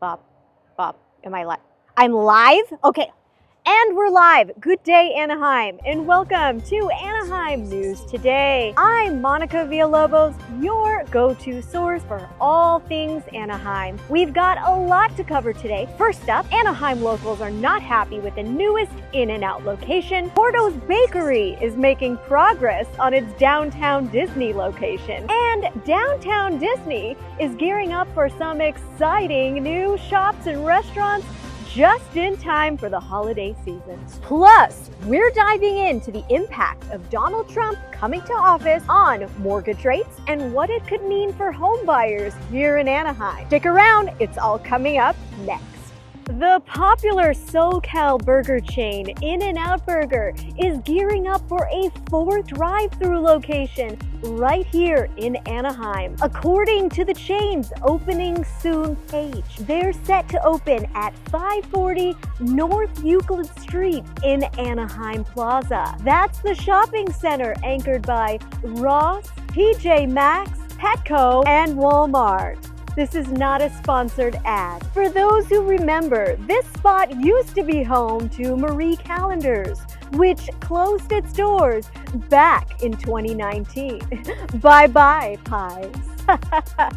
Bob, Bob, am I live? I'm live? Okay. And we're live. Good day, Anaheim, and welcome to Anaheim News Today. I'm Monica Villalobos, your go-to source for all things Anaheim. We've got a lot to cover today. First up, Anaheim locals are not happy with the newest In-N-Out location. Porto's Bakery is making progress on its downtown Disney location. And downtown Disney is gearing up for some exciting new shops and restaurants just in time for the holiday season. Plus, we're diving into the impact of Donald Trump coming to office on mortgage rates and what it could mean for home buyers here in Anaheim. Stick around, it's all coming up next. The popular SoCal burger chain In-N-Out Burger is gearing up for a 4th drive-thru location right here in Anaheim. According to the chain's opening soon page, they're set to open at 540 North Euclid Street in Anaheim Plaza. That's the shopping center anchored by Ross, TJ Maxx, Petco, and Walmart. This is not a sponsored ad. For those who remember, this spot used to be home to Marie Callender's, which closed its doors back in 2019. Bye-bye, pies.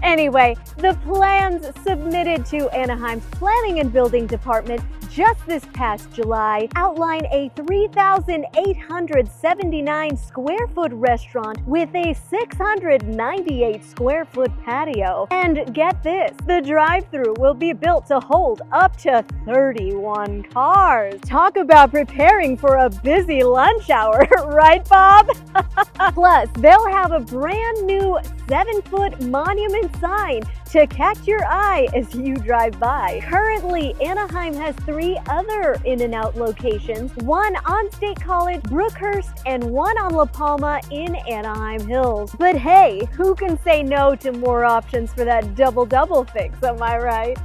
Anyway, the plans submitted to Anaheim's Planning and Building Department just this past July outline a 3,879 square foot restaurant with a 698 square foot patio. And get this, the drive-thru will be built to hold up to 31 cars. Talk about preparing for a busy lunch hour, right, Bob? Plus, they'll have a brand new 7-foot monument sign to catch your eye as you drive by. Currently, Anaheim has 3 other In-N-Out locations, one on State College, Brookhurst, and one on La Palma in Anaheim Hills. But hey, who can say no to more options for that double-double fix, am I right?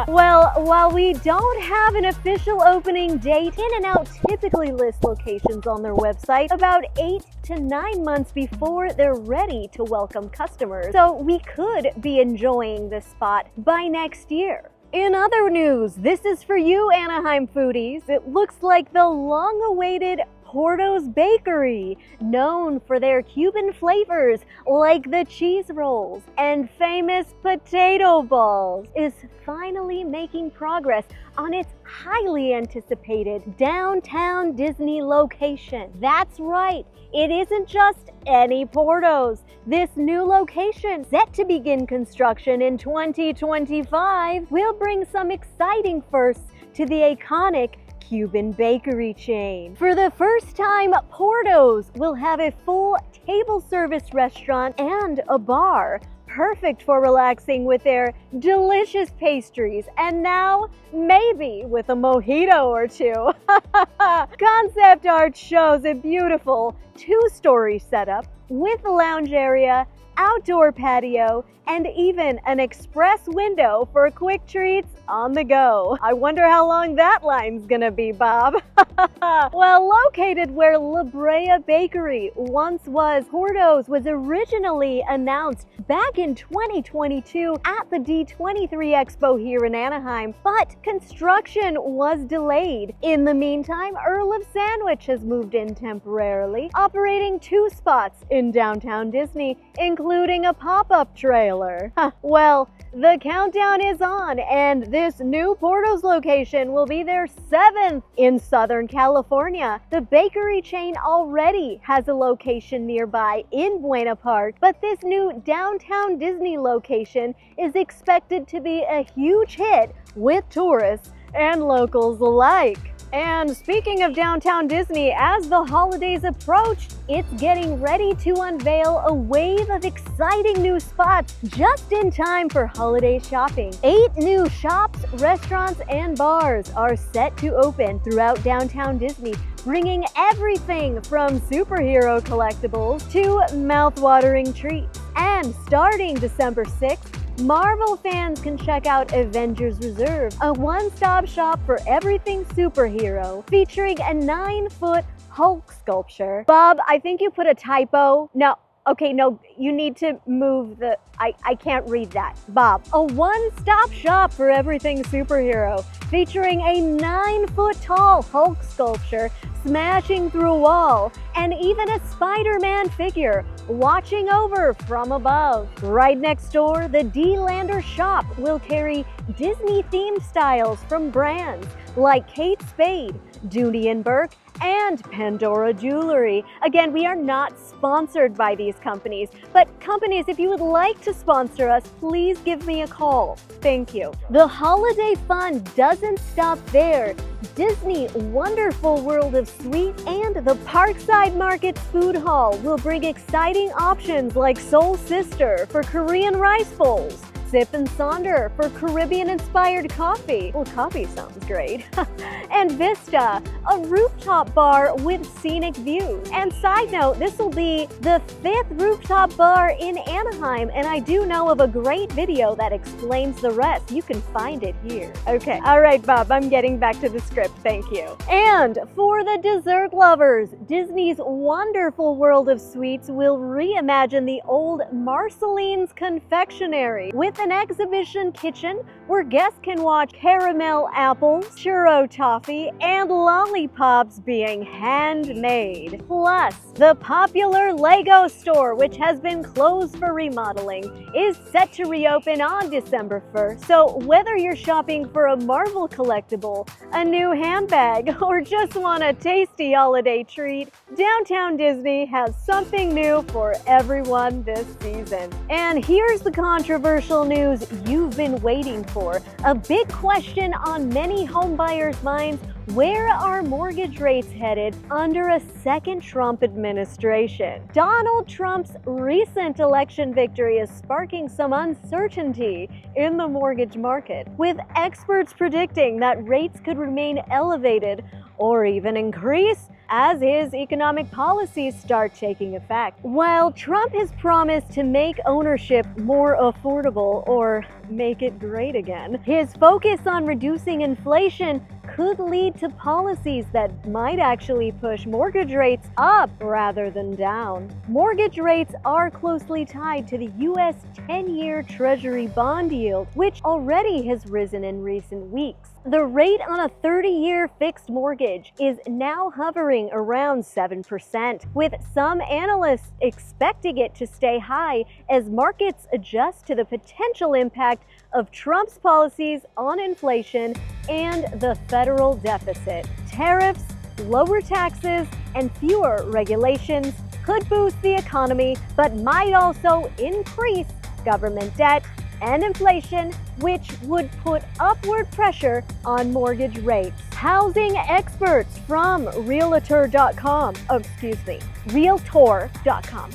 Well, while we don't have an official opening date, In-N-Out typically lists locations on their website about 8 to 9 months before they're ready to welcome customers. So we could be enjoying this spot by next year. In other news, this is for you, Anaheim foodies. It looks like the long-awaited Porto's Bakery, known for their Cuban flavors like the cheese rolls and famous potato balls, is finally making progress on its highly anticipated downtown Disney location. That's right, it isn't just any Porto's. This new location, set to begin construction in 2025, will bring some exciting firsts to the iconic Cuban bakery chain. For the first time, Porto's will have a full table service restaurant and a bar, perfect for relaxing with their delicious pastries, and now maybe with a mojito or two. Concept art shows a beautiful 2-story setup with a lounge area, outdoor patio, and even an express window for quick treats on the go. I wonder how long that line's gonna be, Bob. Well, located where La Brea Bakery once was, Porto's was originally announced back in 2022 at the D23 Expo here in Anaheim, but construction was delayed. In the meantime, Earl of Sandwich has moved in temporarily, operating 2 spots in downtown Disney, including a pop-up trailer. Well, the countdown is on, and this new Porto's location will be their 7th in Southern California. The bakery chain already has a location nearby in Buena Park, but this new downtown Disney location is expected to be a huge hit with tourists and locals alike. And speaking of downtown Disney, as the holidays approach, it's getting ready to unveil a wave of exciting new spots just in time for holiday shopping. 8 new shops, restaurants, and bars are set to open throughout downtown Disney, bringing everything from superhero collectibles to mouth-watering treats. And starting December 6th, Marvel fans can check out Avengers Reserve, a one-stop shop for everything superhero, featuring a 9-foot Hulk sculpture. Bob, I think you put a typo. No, Okay, no, you need to move the, I can't read that. Bob. A one-stop shop for everything superhero, featuring a 9-foot tall Hulk sculpture smashing through a wall, and even a Spider-Man figure watching over from above. Right next door, the D-Lander shop will carry Disney-themed styles from brands like Kate Spade, Dooney & Burke, and Pandora Jewelry. Again, we are not sponsored by these companies, but companies, if you would like to sponsor us, please give me a call. Thank you. The holiday fun doesn't stop there. Disney Wonderful World of Sweets and the Parkside Market's food hall will bring exciting options like Soul Sister for Korean rice bowls, Sip and Sonder for Caribbean-inspired coffee. Well, coffee sounds great. And Vista, a rooftop bar with scenic views. And side note, this will be the 5th rooftop bar in Anaheim, and I do know of a great video that explains the rest. You can find it here. Okay, all right, Bob, I'm getting back to the script. Thank you. And for the dessert lovers, Disney's Wonderful World of Sweets will reimagine the old Marceline's Confectionery with an exhibition kitchen where guests can watch caramel apples, churro toffee, and lollipops being handmade. Plus, the popular Lego store, which has been closed for remodeling, is set to reopen on December 1st. So whether you're shopping for a Marvel collectible, a new handbag, or just want a tasty holiday treat, Downtown Disney has something new for everyone this season. And here's the controversial news you've been waiting for. A big question on many homebuyers' minds: where are mortgage rates headed under a second Trump administration? Donald Trump's recent election victory is sparking some uncertainty in the mortgage market, with experts predicting that rates could remain elevated or even increase as his economic policies start taking effect. While Trump has promised to make ownership more affordable or make it great again, his focus on reducing inflation could lead to policies that might actually push mortgage rates up rather than down. Mortgage rates are closely tied to the U.S. 10-year Treasury bond yield, which already has risen in recent weeks. The rate on a 30-year fixed mortgage is now hovering around 7%, with some analysts expecting it to stay high as markets adjust to the potential impact of Trump's policies on inflation and the federal deficit. Tariffs, lower taxes, and fewer regulations could boost the economy, but might also increase government debt and inflation, which would put upward pressure on mortgage rates. Housing experts from Realtor.com, Realtor.com,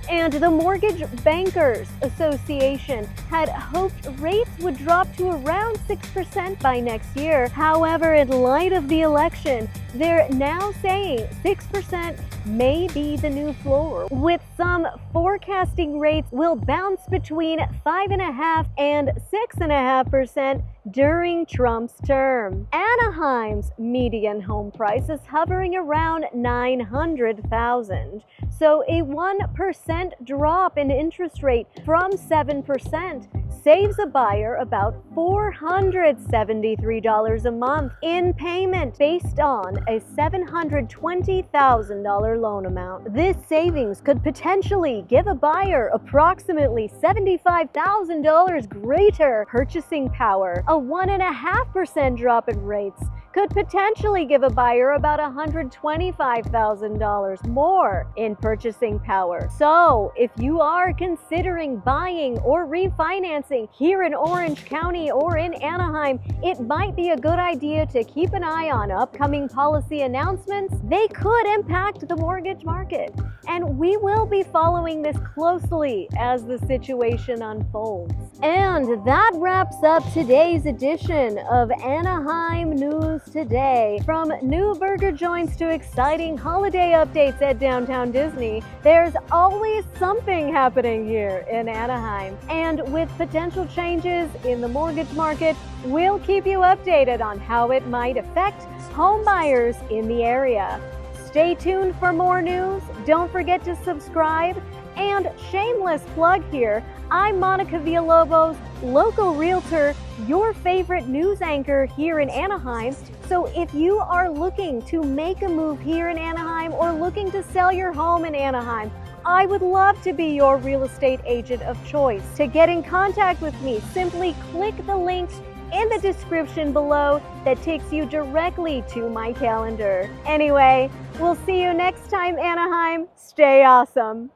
and the Mortgage Bankers Association had hoped rates would drop to around 6% by next year. However, in light of the election, they're now saying 6% may be the new floor, with some forecasting rates will bounce between 5.5% and 6.5% during Trump's term. Anaheim's median home price is hovering around $900,000. So a 1% drop in interest rate from 7% saves a buyer about $473 a month in payment based on a $720,000 loan amount. This savings could potentially give a buyer approximately $75,000 greater purchasing power. A 1.5% drop in rates could potentially give a buyer about $125,000 more in purchasing power. So, if you are considering buying or refinancing here in Orange County or in Anaheim, it might be a good idea to keep an eye on upcoming policy announcements. They could impact the mortgage market, and we will be following this closely as the situation unfolds. And that wraps up today's edition of Anaheim News Today. From new burger joints to exciting holiday updates at Downtown Disney, there's always something happening here in Anaheim. And with potential changes in the mortgage market, we'll keep you updated on how it might affect home buyers in the area. Stay tuned for more news. Don't forget to subscribe, And shameless plug here, I'm Monica Villalobos, local realtor, your favorite news anchor here in Anaheim. So if you are looking to make a move here in Anaheim or looking to sell your home in Anaheim, I would love to be your real estate agent of choice. To get in contact with me, simply click the links in the description below that takes you directly to my calendar. Anyway, we'll see you next time, Anaheim. Stay awesome.